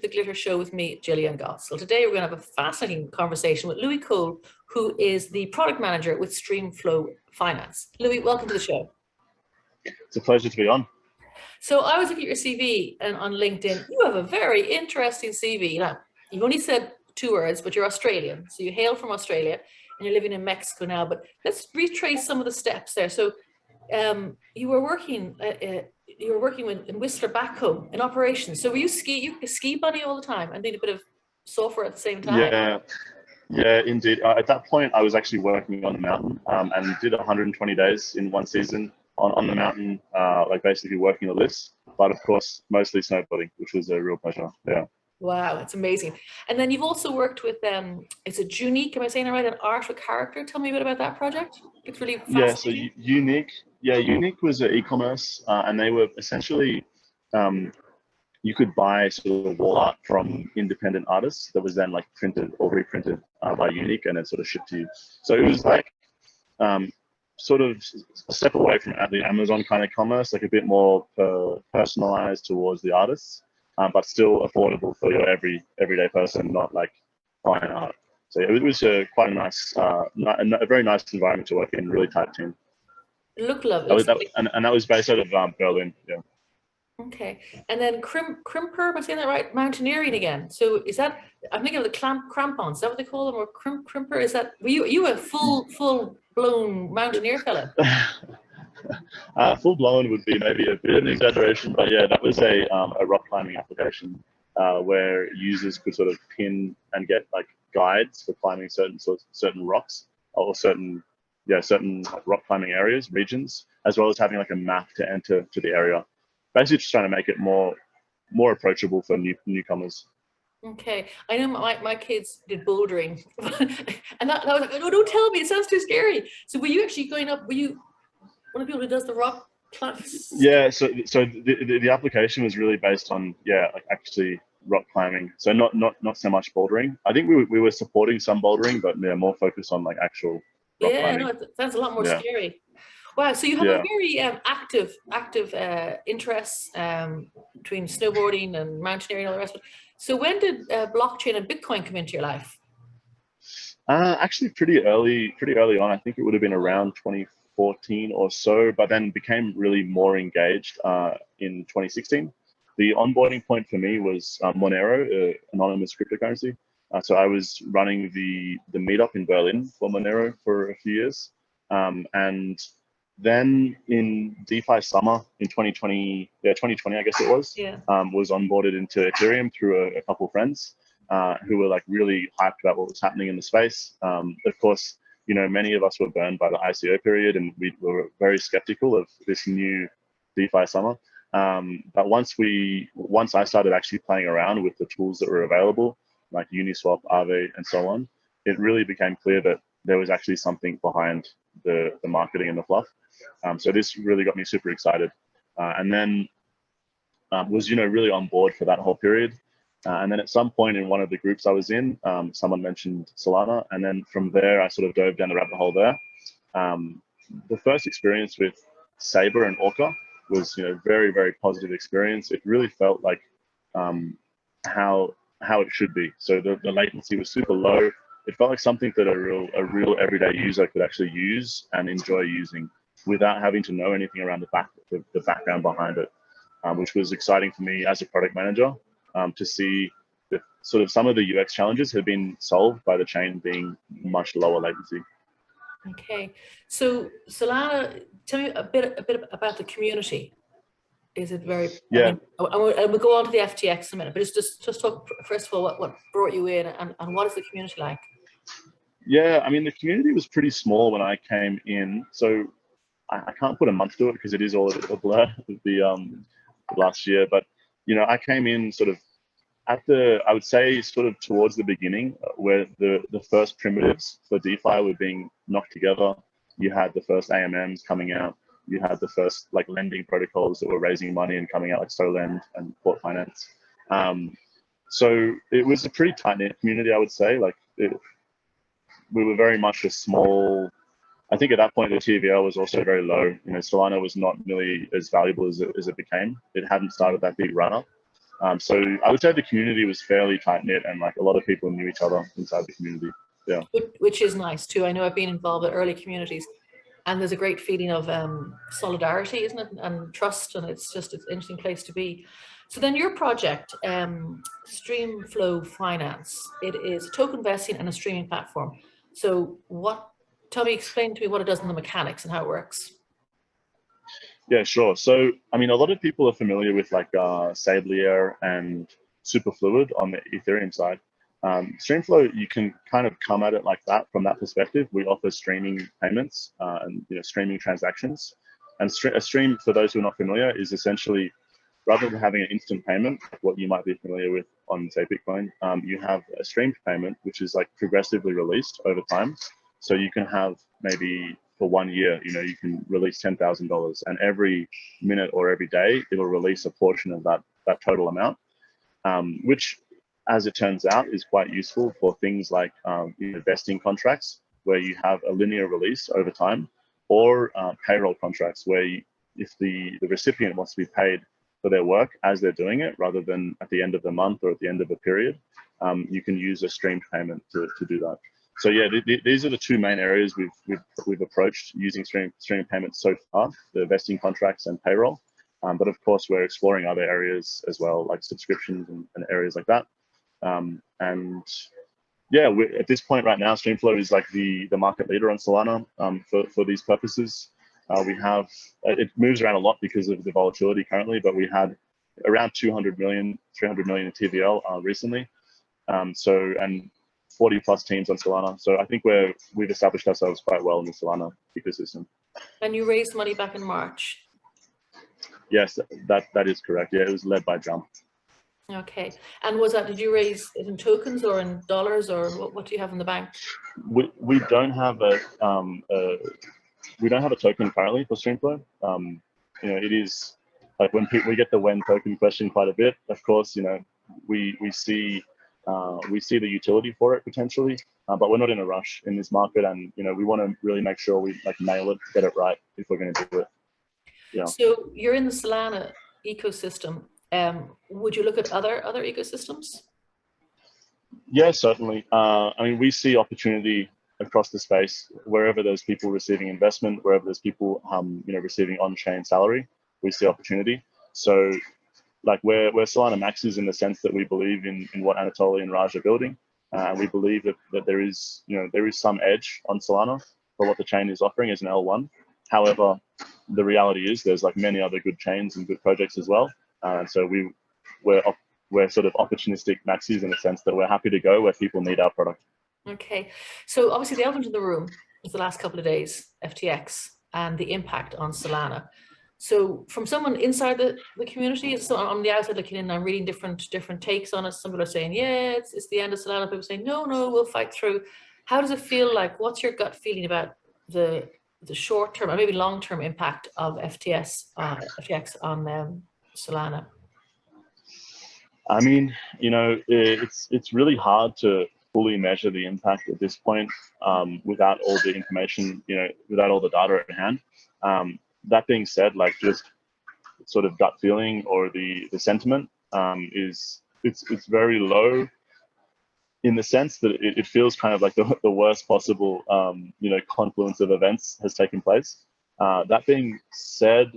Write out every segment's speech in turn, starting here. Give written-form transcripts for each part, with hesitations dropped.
The Glitter Show with me, Jillian Godsil. Today we're going to have a fascinating conversation with Louis Kohl, who is the product manager with Streamflow Finance. Louis, welcome to the show. It's a pleasure to be on. So I was looking at your CV and on LinkedIn. You have a very interesting CV. Now, you've only said 2 words, but you're Australian. So you hail from Australia and you're living in Mexico now. But let's retrace some of the steps there. So you were working in Whistler back home in operations. So were you a ski bunny all the time and did a bit of software at the same time? Yeah, indeed. At that point, I was actually working on the mountain and did 120 days in one season on the mountain, like basically working the lifts. But of course, mostly snowboarding, which was a real pleasure. Yeah. Wow, that's amazing. And then you've also worked with is it Unique? Am I saying it right? An art with character. Tell me a bit about that project. It's really fascinating. Yeah, so Unique was an e-commerce, and they were essentially you could buy sort of wall art from independent artists that was then like printed or reprinted by Unique and then sort of shipped to you. So it was like sort of a step away from the Amazon kind of commerce, like a bit more personalized towards the artists, but still affordable for your everyday person, not like fine art. So it was quite a nice, a very nice environment to work in, really tight team. It looked lovely. And that was based out of Berlin, yeah. Okay, and then crimper, am I saying that right? Mountaineering again. So is that, I'm thinking of the crampons, is that what they call them, or crimper? Is that, were you a full blown mountaineer fella? Full blown would be maybe a bit of an exaggeration, but yeah, that was a rock climbing application where users could sort of pin and get like guides for climbing certain rocks or certain rock climbing areas, regions, as well as having like a map to enter to the area. Basically just trying to make it more approachable for newcomers. Okay, I know my kids did bouldering, and that was like, no, don't tell me, it sounds too scary. So were you actually going up, were you one of the people who does the rock climbs? Yeah, so the application was really based on, like actually rock climbing. So not so much bouldering. I think we were supporting some bouldering, but more focused on like actual rock climbing. No, it sounds a lot more scary. Wow, so you have a very active interests between snowboarding and mountaineering and all the rest of it. So when did blockchain and Bitcoin come into your life? Actually, pretty early on. I think it would have been around 2014 or so, but then became really more engaged in 2016. The onboarding point for me was Monero, anonymous cryptocurrency. So I was running the meetup in Berlin for Monero for a few years, and then in DeFi summer in 2020, I guess it was, was onboarded into Ethereum through a couple of friends who were like really hyped about what was happening in the space. Of course, many of us were burned by the ICO period, and we were very skeptical of this new DeFi summer. But once I started actually playing around with the tools that were available, like Uniswap, Aave, and so on, it really became clear that there was actually something behind the marketing and the fluff. So this really got me super excited, and then was really on board for that whole period. And then at some point in one of the groups I was in, someone mentioned Solana, and then from there I sort of dove down the rabbit hole there. The first experience with Saber and Orca was very, very positive experience. It really felt like how it should be. So the latency was super low. It felt like something that a real everyday user could actually use and enjoy using without having to know anything around the background behind it, which was exciting for me as a product manager to see that sort of some of the UX challenges have been solved by the chain being much lower latency. Okay, so Solana, tell me a bit about the community. Is it very? Yeah. I mean, and we'll go on to the FTX in a minute, but just talk first of all what brought you in and what is the community like? Yeah, I mean the community was pretty small when I came in, so I can't put a month to it because it is all a blur of the last year. But I came in sort of I would say sort of towards the beginning where the first primitives for DeFi were being knocked together. You had the first AMMs coming out. You had the first like lending protocols that were raising money and coming out, like Solana and Port Finance. So it was a pretty tight-knit community, I would say. Like we were very much a small. I think at that point the TVL was also very low. Solana was not nearly as valuable as it became. It hadn't started that big run-up. So I would say the community was fairly tight knit, and like a lot of people knew each other inside the community. Yeah, which is nice too. I know I've been involved with early communities, and there's a great feeling of solidarity, isn't it, and trust, and it's an interesting place to be. So then your project, Streamflow Finance, it is token investing and a streaming platform. So explain to me what it does in the mechanics and how it works. yeah, sure. So I mean, a lot of people are familiar with like Sablier and Superfluid on the Ethereum side. Streamflow, you can kind of come at it like that from that perspective. We offer streaming payments and streaming transactions. And a stream, for those who are not familiar, is essentially, rather than having an instant payment, what you might be familiar with on, say, Bitcoin, you have a streamed payment, which is like progressively released over time. So you can have maybe for 1 year, you can release $10,000, and every minute or every day, it'll release a portion of that total amount, which, as it turns out, is quite useful for things like vesting contracts, where you have a linear release over time, or payroll contracts, where if the recipient wants to be paid for their work as they're doing it, rather than at the end of the month or at the end of a period, you can use a streamed payment to do that. So yeah, these are the two main areas we've approached using streaming payments so far: the vesting contracts and payroll. But of course, we're exploring other areas as well, like subscriptions and areas like that. And yeah, at this point right now, Streamflow is like the market leader on Solana for these purposes. It moves around a lot because of the volatility currently, but we had around 200 million, 300 million in TVL recently. And 40 plus teams on Solana. So I think we've established ourselves quite well in the Solana ecosystem. And you raised money back in March. Yes, that is correct. Yeah, it was led by Jump. Okay. And did you raise it in tokens or in dollars, or what do you have in the bank? We don't have a token currently for Streamflow. It is like when we get the when token question quite a bit. Of course, we see the utility for it potentially, but we're not in a rush in this market, and we want to really make sure we like nail it, get it right if we're going to do it. Yeah. So you're in the Solana ecosystem. Would you look at other ecosystems? Yeah, certainly. I mean, we see opportunity across the space wherever there's people receiving investment, wherever there's people receiving on-chain salary. We see opportunity. So, like we're Solana maxes in the sense that we believe in what Anatoly and Raj are building, and we believe that there is some edge on Solana for what the chain is offering as an L1. However, the reality is there's like many other good chains and good projects as well. So we're sort of opportunistic maxis in the sense that we're happy to go where people need our product. Okay, so obviously the elephant in the room is the last couple of days, FTX and the impact on Solana. So from someone inside the community, so on the outside looking in, I'm reading different takes on it. Some people are saying, yeah, it's the end of Solana. People saying, no, we'll fight through. How does it feel like? What's your gut feeling about the short-term or maybe long-term impact of FTX on Solana? I mean, it's really hard to fully measure the impact at this point without all the information, without all the data at hand. That being said, like just sort of gut feeling or the sentiment it's very low, in the sense that it feels kind of like the worst possible confluence of events has taken place. That being said,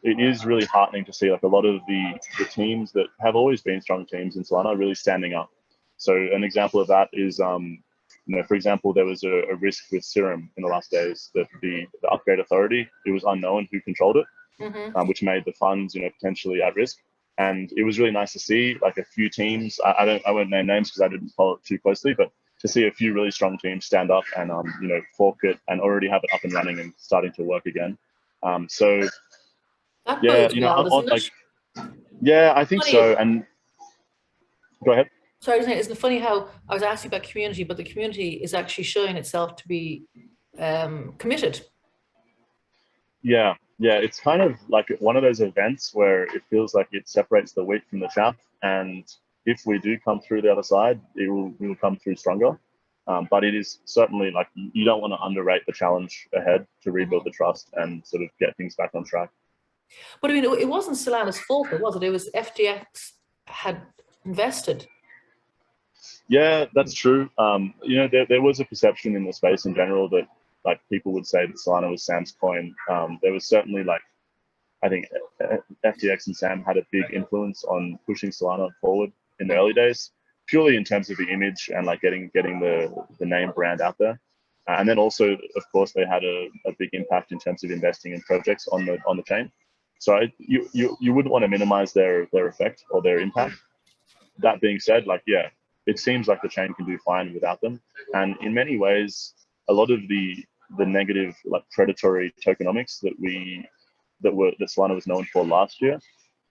it is really heartening to see like a lot of the teams that have always been strong teams in Solana really standing up. So an example of that is, for example, there was a risk with Serum in the last days that the upgrade authority, it was unknown who controlled it, which made the funds, potentially at risk. And it was really nice to see like a few teams. I won't name names because I didn't follow it too closely, but to see a few really strong teams stand up and fork it and already have it up and running and starting to work again. So that yeah, yeah, I think so. And go ahead. Sorry, isn't it funny how I was asking about community, but the community is actually showing itself to be committed. Yeah, it's kind of like one of those events where it feels like it separates the wheat from the chaff. And if we do come through the other side, we will come through stronger. But it is certainly like you don't want to underrate the challenge ahead to rebuild the trust and sort of get things back on track. But I mean, it wasn't Solana's fault, was it? It was FTX had invested. Yeah, that's true. You know, there was a perception in the space in general that like people would say that Solana was Sam's coin. There was certainly like, I think FTX and Sam had a big influence on pushing Solana forward in the early days, purely in terms of the image and like getting the name brand out there. And then also, of course, they had a big impact in terms of investing in projects on the chain. So you wouldn't want to minimize their effect or their impact. That being said, like, yeah, it seems like the chain can do fine without them. And in many ways, a lot of the negative, like predatory tokenomics that Solana was known for last year,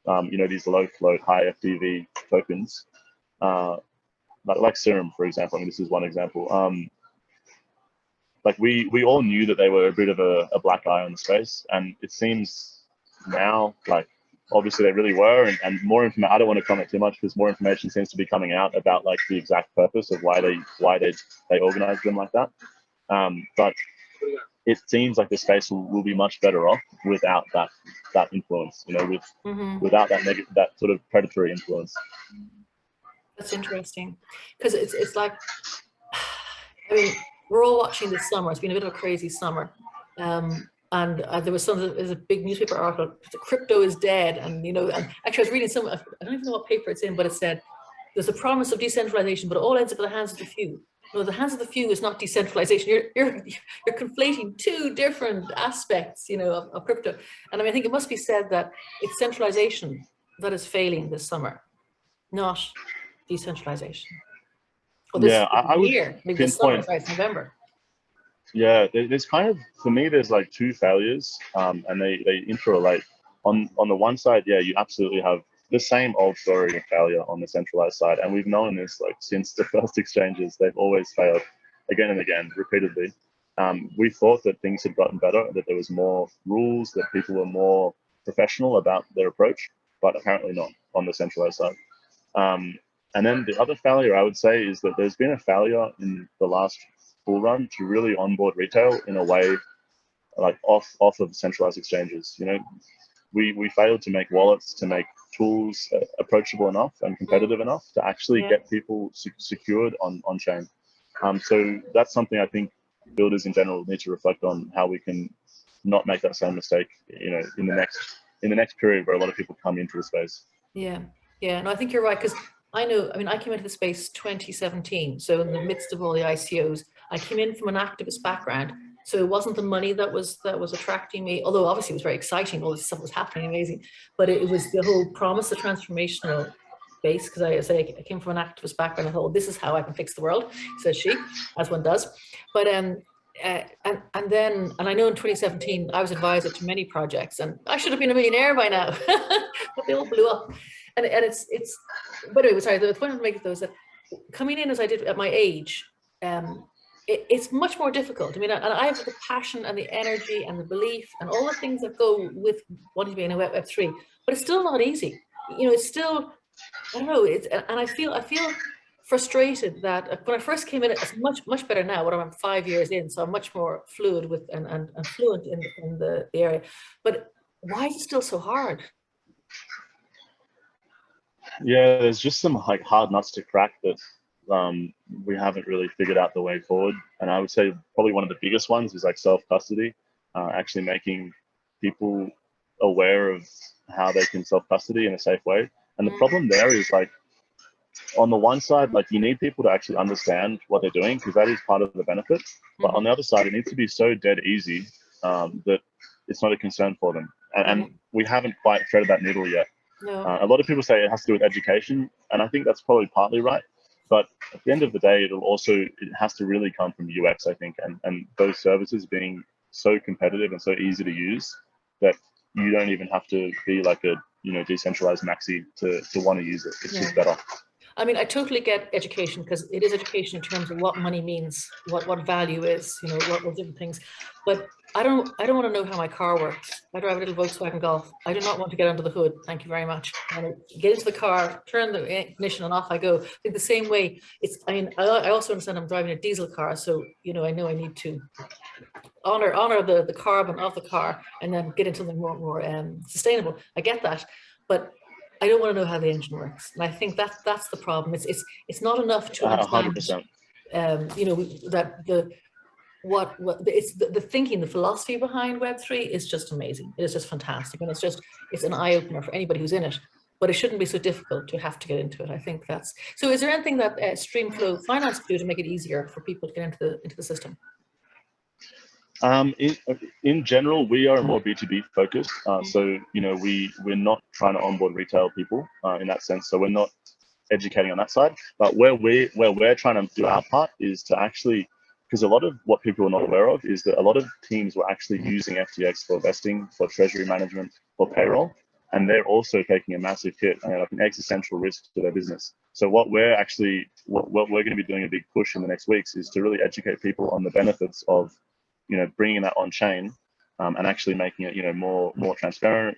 you know, these low float, high FTV tokens, like Serum, for example. I mean, this is one example. Like we all knew that they were a bit of a black eye on the space, and it seems now like obviously they really were, and more information. I don't want to comment too much because more information seems to be coming out about like the exact purpose of why they organized them like that. But it seems like the space will be much better off without that influence. You know, without that sort of predatory influence. That's interesting, because it's like, I mean, we're all watching this summer. It's been a bit of a crazy summer. And there's a big newspaper article, crypto is dead. And, you know, and actually I was reading I don't even know what paper it's in, but it said, there's a promise of decentralization, but it all ends up in the hands of the few. No, the hands of the few is not decentralization. You're conflating two different aspects, you know, of crypto. And I mean, I think it must be said that it's centralization that is failing this summer, not decentralization. Well, yeah, I would maybe this summer, sorry, it's November. Yeah, there's kind of, for me, there's like two failures, and they interrelate. On the one side, yeah, you absolutely have the same old story of failure on the centralized side, and we've known this like since the first exchanges. They've always failed again and again, repeatedly. We thought that things had gotten better, that there was more rules, that people were more professional about their approach, but apparently not on the centralized side. And then the other failure I would say is that there's been a failure in the last full run to really onboard retail in a way like off of centralized exchanges. You know, we failed to make wallets, to make tools approachable enough and competitive enough to actually get people secured on chain. So that's something I think builders in general need to reflect on, how we can not make that same mistake, you know, in the next period where a lot of people come into the space. Yeah, no, I think you're right, because I know, I mean, I came into the space 2017. So in the midst of all the ICOs, I came in from an activist background. So it wasn't the money that was attracting me, although obviously it was very exciting. All this stuff was happening, amazing. But it was the whole promise, the transformational base, because I came from an activist background. I thought, this is how I can fix the world, says she, as one does. But and I know in 2017, I was advisor to many projects, and I should have been a millionaire by now, but they all blew up. And it's, but anyway, sorry, the point I'm making though is that coming in as I did at my age, it's much more difficult. I mean, and I have the passion and the energy and the belief and all the things that go with wanting to be in a Web3, but it's still not easy. You know, it's still, I don't know, and I feel frustrated that when I first came in, it's much better now. What I'm 5 years in, so I'm much more fluid with and fluent in the area. But why is it still so hard? Yeah, there's just some like hard nuts to crack that we haven't really figured out the way forward. And I would say probably one of the biggest ones is like self-custody, actually making people aware of how they can self-custody in a safe way. And the problem there is like, on the one side, like you need people to actually understand what they're doing, because that is part of the benefit. But on the other side, it needs to be so dead easy that it's not a concern for them. And we haven't quite threaded that needle yet. No. A lot of people say it has to do with education, and I think that's probably partly right. But at the end of the day, it has to really come from UX, I think, and those services being so competitive and so easy to use that you don't even have to be like a decentralized maxi to want to use it. It's just better. I mean, I totally get education, because it is education in terms of what money means, what value is, what different things. But I don't want to know how my car works. I drive a little Volkswagen Golf. I do not want to get under the hood. Thank you very much. I get into the car, turn the ignition, and off I go. I think the same way. I also understand I'm driving a diesel car, so I know I need to honor the carbon of the car and then get into something more sustainable. I get that, but I don't want to know how the engine works. And I think that's the problem. It's not enough to understand, 100%. you know, that it's the thinking, the philosophy behind Web3 is just amazing. It is just fantastic. And it's an eye opener for anybody who's in it, but it shouldn't be so difficult to have to get into it. I think so. Is there anything that Streamflow Finance do to make it easier for people to get into the system? In general, we are more B2B focused. So, you know, we're not trying to onboard retail people in that sense. So we're not educating on that side, but where we're trying to do our part is to actually, because a lot of what people are not aware of is that a lot of teams were actually using FTX for vesting, for treasury management, for payroll, and they're also taking a massive hit and like an existential risk to their business. So what we're going to be doing a big push in the next weeks is to really educate people on the benefits of, you know, bringing that on chain and actually making it, you know, more transparent,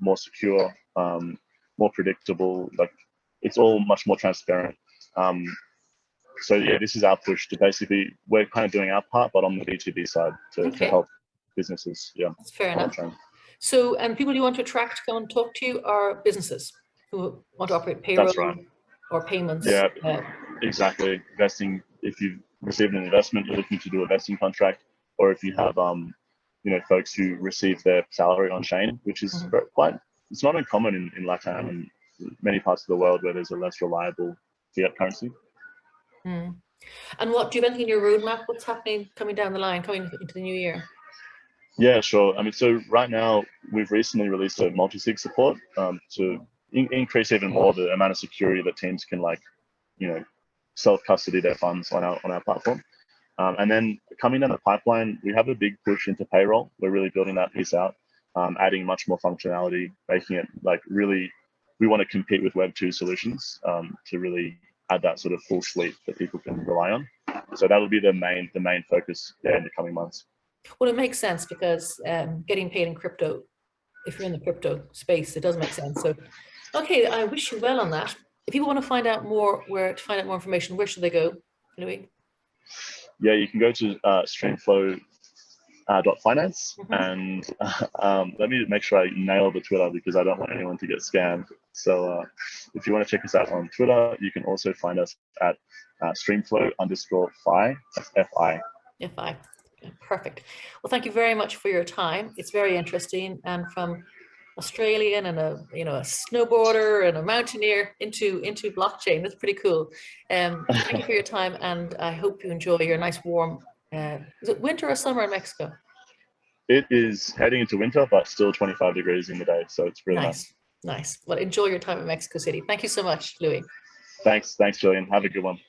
more secure, more predictable. Like it's all much more transparent. So yeah, this is our push to basically, we're kind of doing our part, but on the B2B side to help businesses. Yeah, that's fair enough. So, and people you want to attract to come and talk to you are businesses who want to operate payroll. That's right. Or payments. Yeah, exactly. Vesting. If you've received an investment, you're looking to do a vesting contract, or if you have, you know, folks who receive their salary on chain, which is it's not uncommon in LATAM and many parts of the world where there's a less reliable fiat currency. And what do you have anything in your roadmap? What's happening coming down the line, coming into the new year? Yeah, sure. I mean, so right now we've recently released a multi-sig support to increase even more the amount of security that teams can, like, you know, self-custody their funds on our platform. And then coming down the pipeline, we have a big push into payroll. We're really building that piece out, adding much more functionality, making it like really, we want to compete with Web2 solutions to really add that sort of full suite that people can rely on. So that will be the main focus in the coming months. Well, it makes sense because getting paid in crypto, if you're in the crypto space, it does make sense. So, okay, I wish you well on that. If people want to find out more, information, where should they go, Louis? Yeah, you can go to streamflow.finance and let me make sure I nail the Twitter because I don't want anyone to get scammed. So if you want to check us out on Twitter, you can also find us at streamflow_fi. That's FI. FI. Perfect. Well, thank you very much for your time. It's very interesting, and from Australian and a snowboarder and a mountaineer into blockchain. That's pretty cool. Thank you for your time, and I hope you enjoy your nice warm. Is it winter or summer in Mexico? It is heading into winter, but still 25 degrees in the day, so it's really nice. Nice. Well, enjoy your time in Mexico City. Thank you so much, Louis. Thanks, Jillian. Have a good one.